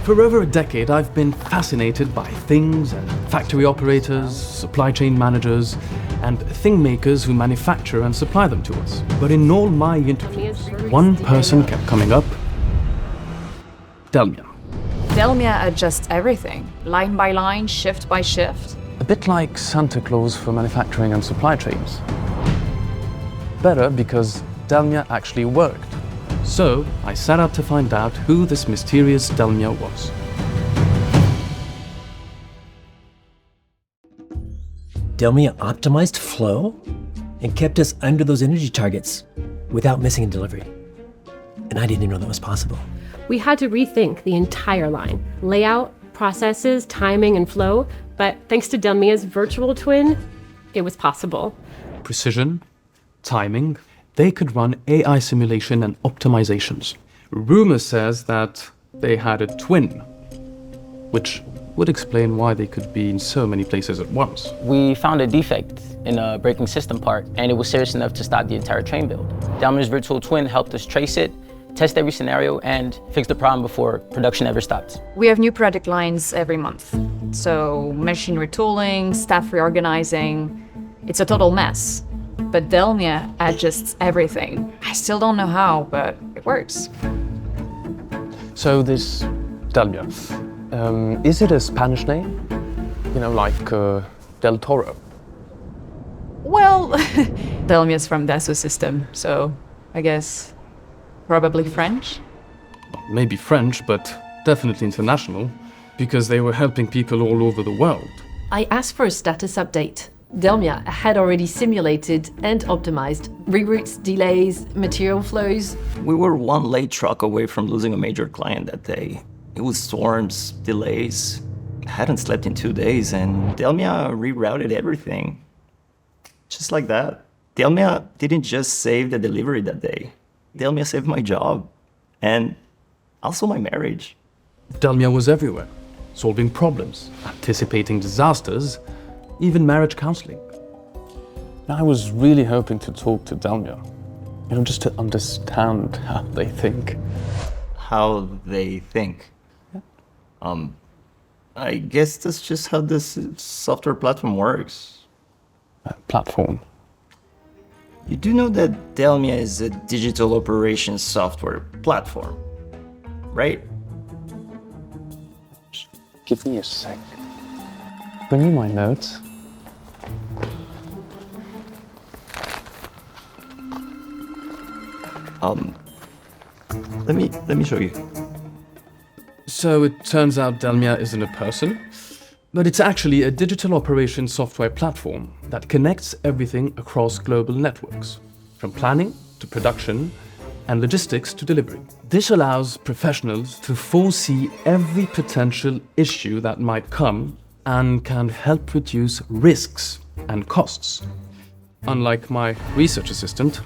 For over a decade, I've been fascinated by things and factory operators, supply chain managers, and thing makers who manufacture and supply them to us. But in all my interviews, one person kept coming up: DELMIA. DELMIA adjusts everything, line by line, shift by shift. A bit like Santa Claus for manufacturing and supply chains. Better because DELMIA actually worked. So I set out to find out who this mysterious DELMIA was. DELMIA optimized flow and kept us under those energy targets without missing a delivery. And I didn't even know that was possible. We had to rethink the entire line, layout, processes, timing, and flow, but thanks to DELMIA's virtual twin, it was possible. Precision, timing, they could run AI simulation and optimizations. Rumor says that they had a twin, which would explain why they could be in so many places at once. We found a defect in a braking system part, and it was serious enough to stop the entire train build. DELMIA's virtual twin helped us trace it, test every scenario, and fix the problem before production ever stopped. We have new product lines every month. So machine retooling, staff reorganizing, it's a total mess. But DELMIA adjusts everything. I still don't know how, but it works. So this DELMIA, is it a Spanish name? You know, like Del Toro? Well, DELMIA's from Dassault system, so I guess probably French. Maybe French, but definitely international, because they were helping people all over the world. I asked for a status update. DELMIA had already simulated and optimized reroutes, delays, material flows. We were one late truck away from losing a major client that day. It was storms, delays. I hadn't slept in 2 days, and DELMIA rerouted everything. Just like that. DELMIA didn't just save the delivery that day. DELMIA saved my job, and also my marriage. DELMIA was everywhere, solving problems, anticipating disasters, even marriage counseling. I was really hoping to talk to DELMIA, just to understand how they think. How they think? Yeah. I guess that's just how this software platform works. Platform? You do know that DELMIA is a digital operations software platform, right? Just give me a sec. Bring me my notes. Let me show you. So it turns out DELMIA isn't a person, but it's actually a digital operations software platform that connects everything across global networks, from planning to production and logistics to delivery. This allows professionals to foresee every potential issue that might come and can help reduce risks and costs. Unlike my research assistant,